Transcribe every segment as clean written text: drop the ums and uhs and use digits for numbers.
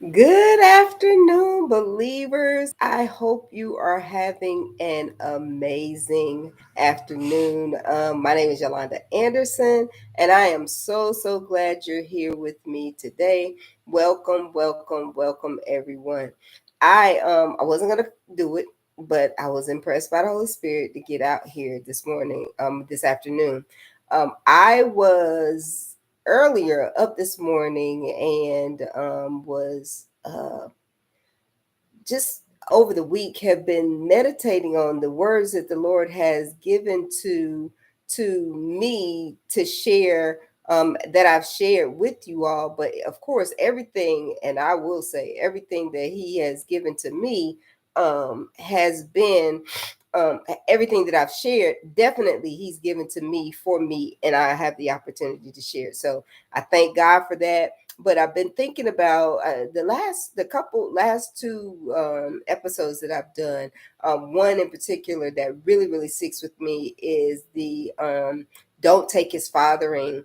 Good afternoon, believers. I hope you are having an amazing afternoon. My name is Yolanda Anderson, and I am so glad you're here with me today. Welcome, everyone. I wasn't gonna do it, but I was impressed by the Holy Spirit to get out here this morning, this afternoon. I was earlier up this morning and was just over the week have been meditating on the words that the Lord has given to me to share, that I've shared with you all. But of course, everything, and I will say everything that He has given to me has been, everything that I've shared, definitely He's given to me for me, and I have the opportunity to share. So I thank God for that. But I've been thinking about last two episodes that I've done. One in particular that really sticks with me is the "Don't Take His Fathering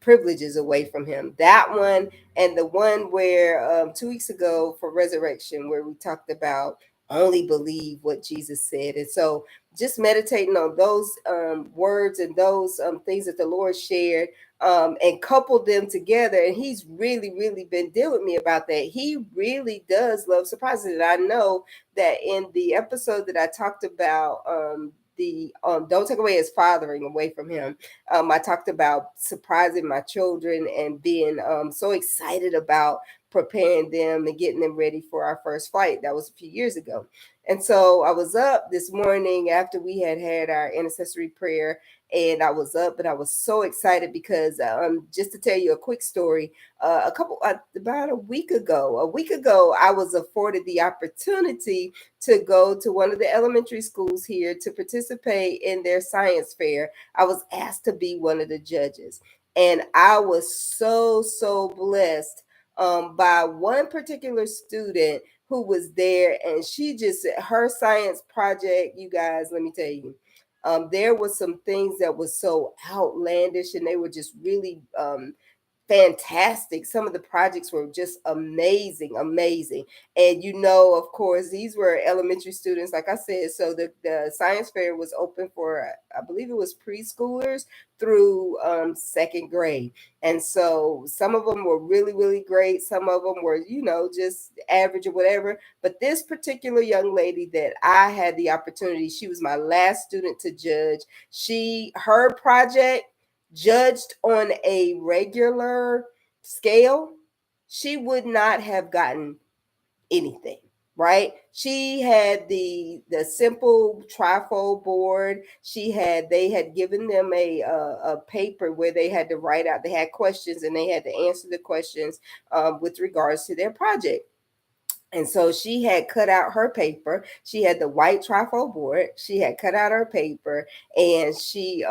privileges away from him." That one, and the one where 2 weeks ago for Resurrection, where we talked about only believe what Jesus said. And so just meditating on those words and those things that the Lord shared, and coupled them together. And He's really been dealing with me about that. He really does love surprises. And I know that in the episode that I talked about, the don't take away His fathering away from him, I talked about surprising my children and being so excited about preparing them and getting them ready for our first flight. That was a few years ago. And so I was up this morning after we had our intercessory prayer, and I was up and I was so excited because, just to tell you a quick story, about a week ago, I was afforded the opportunity to go to one of the elementary schools here to participate in their science fair. I was asked to be one of the judges, and I was so blessed by one particular student who was there, and her science project, you guys, let me tell you, there was some things that was so outlandish, and they were just really fantastic. Some of the projects were just amazing. And of course, these were elementary students, like I said. So the science fair was open for, I believe it was preschoolers through second grade. And so some of them were really great. Some of them were, just average or whatever. But this particular young lady that I had the opportunity, she was my last student to judge. Her project, judged on a regular scale, she would not have gotten anything. Right? She had the simple trifold board. They had given them a paper where they had to write out. They had questions and they had to answer the questions with regards to their project. And so she had cut out her paper. She had the white trifold board. She had cut out her paper, and she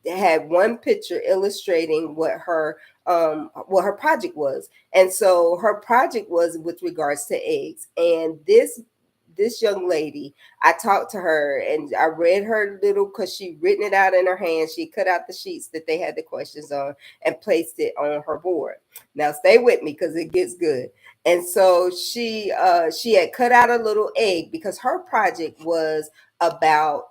had one picture illustrating what her project was. And so her project was with regards to eggs. And this young lady, I talked to her and I read her little, because she written it out in her hand. She cut out the sheets that they had the questions on and placed it on her board. Now stay with me because it gets good. And so she had cut out a little egg because her project was about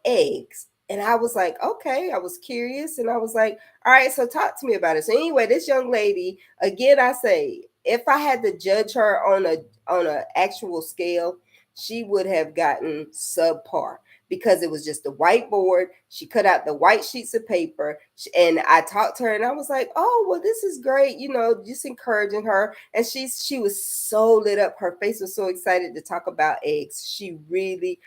eggs. And I was like, okay, I was curious, and I was like, all right, so talk to me about it. So anyway, this young lady, again, I say, if I had to judge her on a actual scale, she would have gotten subpar because it was just a whiteboard. She cut out the white sheets of paper, and I talked to her, and I was like, "Oh, well, this is great," just encouraging her. And she was so lit up. Her face was so excited to talk about eggs. She really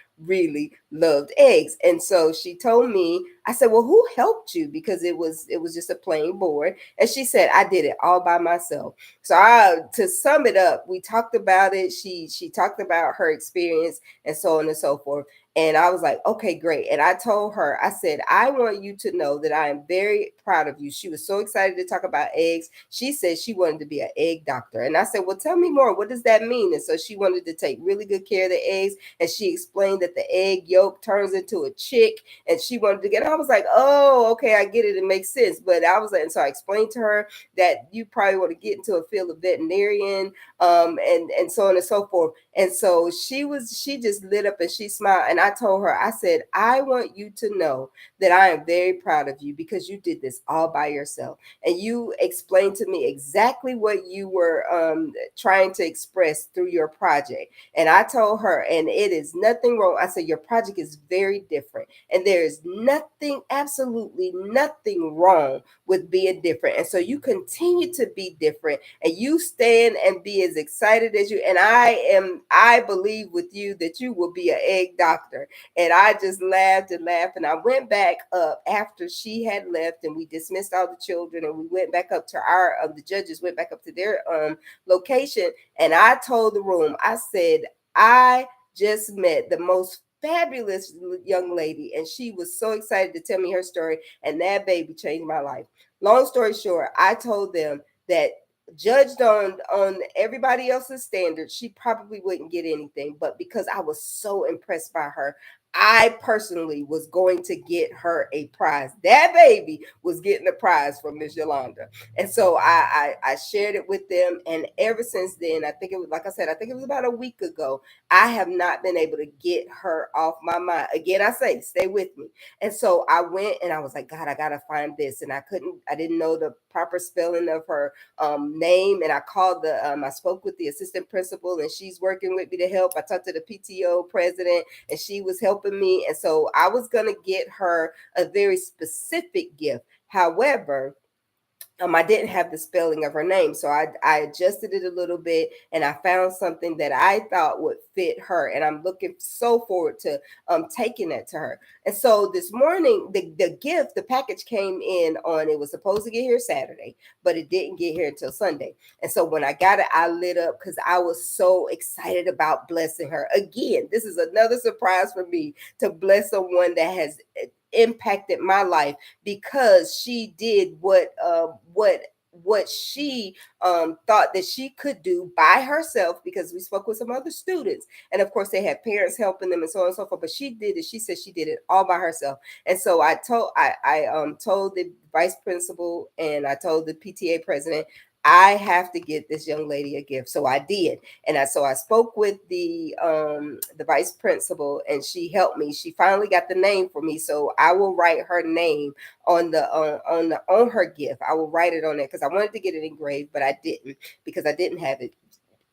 loved eggs. And so she told me, I said, "Well, who helped you?" Because it was just a plain board. And she said, "I did it all by myself." So to sum it up, we talked about it. She talked about her experience and so on and so forth. And I was like, okay, great. And I told her, I said, I want you to know that I am very proud of you. She was so excited to talk about eggs. She said she wanted to be an egg doctor. And I said, well, tell me more. What does that mean? And so she wanted to take really good care of the eggs. And she explained that the egg yolk turns into a chick. And she wanted to get, I was like, oh, okay, I get it. It makes sense. But I was like, and so I explained to her that you probably want to get into a field of veterinarian, and so on and so forth. And so she just lit up and she smiled. And I told her, I said, I want you to know that I am very proud of you because you did this all by yourself. And you explained to me exactly what you were trying to express through your project. And I told her, and it is nothing wrong. I said, your project is very different. And there is nothing, absolutely nothing wrong with being different. And so you continue to be different and you stand and be as excited as you. And I believe with you that you will be an egg doctor. And I just laughed and laughed. And I went back up after she had left and we dismissed all the children and we went back up to the judges went back up to their location. And I told the room, I said, I just met the most fabulous young lady. And she was so excited to tell me her story. And that baby changed my life. Long story short, I told them that judged on everybody else's standards, she probably wouldn't get anything. But because I was so impressed by her, I personally was going to get her a prize. That baby was getting a prize from Miss Yolanda. And so I shared it with them. And ever since then, I think it was, like I said, I think it was about a week ago, I have not been able to get her off my mind. Again, I say, stay with me. And so I went and I was like, God, I got to find this. And I didn't know the proper spelling of her name. And I called I spoke with the assistant principal and she's working with me to help. I talked to the PTO president and she was helping me. And so I was going to get her a very specific gift. However, I didn't have the spelling of her name. So I adjusted it a little bit and I found something that I thought would fit her. And I'm looking so forward to taking that to her. And so this morning, the package came in it was supposed to get here Saturday, but it didn't get here until Sunday. And so when I got it, I lit up because I was so excited about blessing her. Again, this is another surprise for me to bless someone that has impacted my life because she did what she thought that she could do by herself, because we spoke with some other students and of course they had parents helping them and so on and so forth, but she did it. She said she did it all by herself. And so I told the vice principal and I told the PTA president, I have to get this young lady a gift. So I did. And so I spoke with the vice principal and she helped me. She finally got the name for me. So I will write her name on her gift. I will write it on there because I wanted to get it engraved, but I didn't because I didn't have it.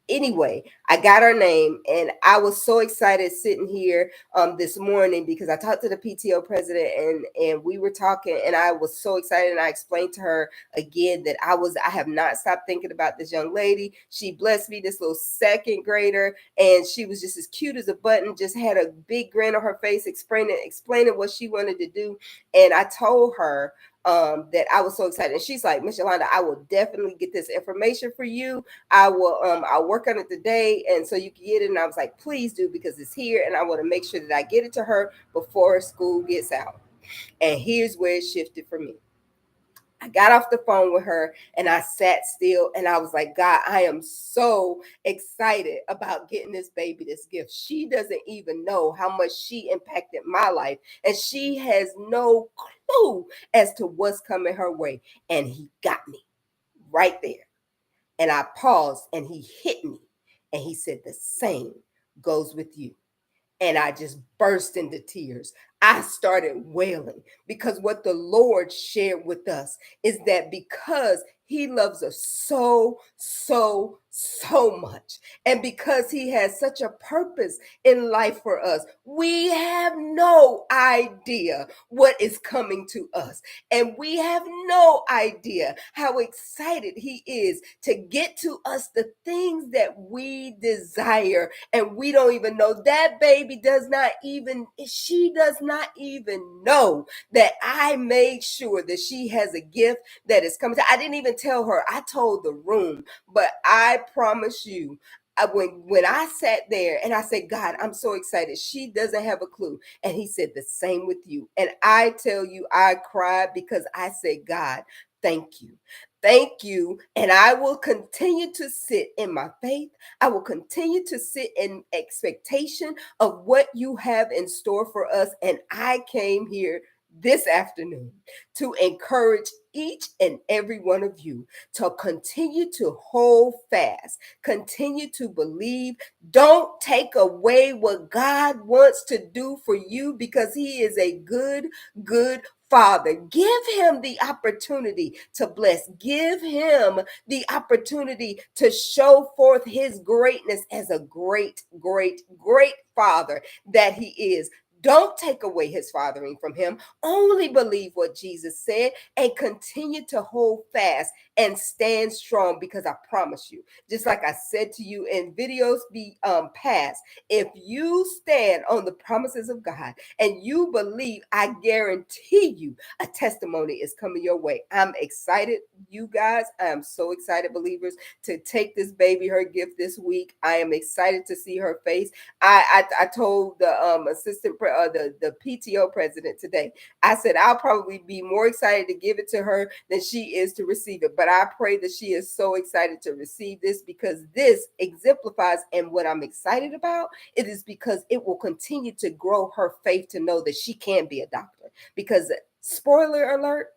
Anyway, I got her name and I was so excited sitting here this morning because I talked to the PTO president and we were talking and I was so excited and I explained to her again that I have not stopped thinking about this young lady. She blessed me, this little second grader, and she was just as cute as a button, just had a big grin on her face explaining what she wanted to do. And I told her that I was so excited. And she's like, Miss Yolanda, I will definitely get this information for you. I'll work on it today and so you can get it. And I was like, please do, because it's here and I want to make sure that I get it to her before school gets out. And here's where it shifted for me. I got off the phone with her and I sat still and I was like, God, I am so excited about getting this baby this gift. She doesn't even know how much she impacted my life and she has no clue as to what's coming her way. And he got me right there. And I paused and he hit me and he said, the same goes with you. And I just burst into tears. I started wailing because what the Lord shared with us is that because he loves us so, so, so much, and because he has such a purpose in life for us, we have no idea what is coming to us. And we have no idea how excited he is to get to us the things that we desire. And we don't even know. That baby she does not even know that I made sure that she has a gift that is coming. I didn't even tell her. I told the room, but I promise you, when I sat there and I said, God, I'm so excited. She doesn't have a clue. And he said the same with you. And I tell you, I cried because I said, God, thank you. Thank you. And I will continue to sit in my faith. I will continue to sit in expectation of what you have in store for us. And I came here this afternoon to encourage each and every one of you to continue to hold fast, continue to believe. Don't take away what God wants to do for you, because he is a good Father. Give him the opportunity to bless. Give him the opportunity to show forth his greatness as a great Father that he is. Don't take away his fathering from him. Only believe what Jesus said and continue to hold fast and stand strong, because I promise you, just like I said to you in videos past, if you stand on the promises of God and you believe, I guarantee you a testimony is coming your way. I'm excited, you guys. I am so excited, believers, to take this baby her gift this week. I am excited to see her face. I told the the PTO president today, I said, I'll probably be more excited to give it to her than she is to receive it. But I pray that she is so excited to receive this, because this exemplifies, and what I'm excited about, it is because it will continue to grow her faith to know that she can be a doctor. Because, spoiler alert,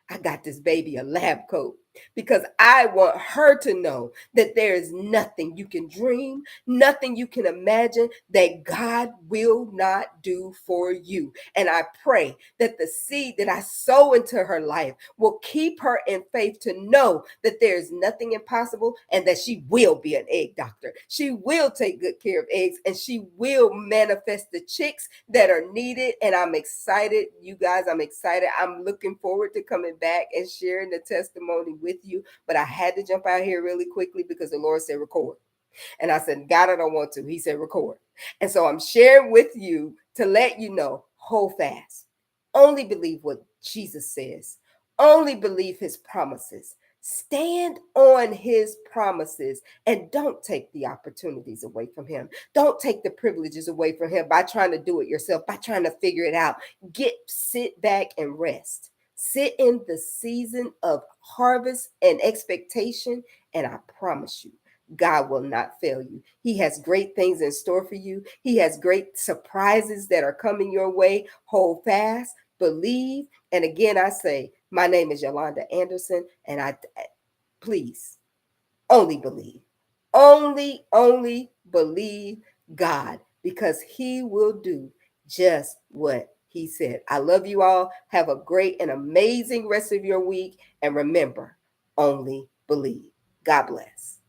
I got this baby a lab coat, because I want her to know that there is nothing you can dream, nothing you can imagine that God will not do for you. And I pray that the seed that I sow into her life will keep her in faith to know that there is nothing impossible, and that she will be an egg doctor. She will take good care of eggs, and she will manifest the chicks that are needed. And I'm excited, you guys. I'm excited. I'm looking forward to coming back and sharing the testimony with you. But I had to jump out here really quickly because the Lord said record. And I said, God, I don't want to. He said, record. And so I'm sharing with you to let you know, hold fast. Only believe what Jesus says. Only believe his promises. Stand on his promises, and don't take the opportunities away from him. Don't take the privileges away from him by trying to do it yourself, by trying to figure it out. Sit back and rest. Sit in the season of harvest and expectation, and I promise you, God will not fail you. He has great things in store for you. He has great surprises that are coming your way. Hold fast, believe. And again, I say, my name is Yolanda Anderson, and please only believe. Only believe God, because he will do just what he said. I love you all. Have a great and amazing rest of your week. And remember, only believe. God bless.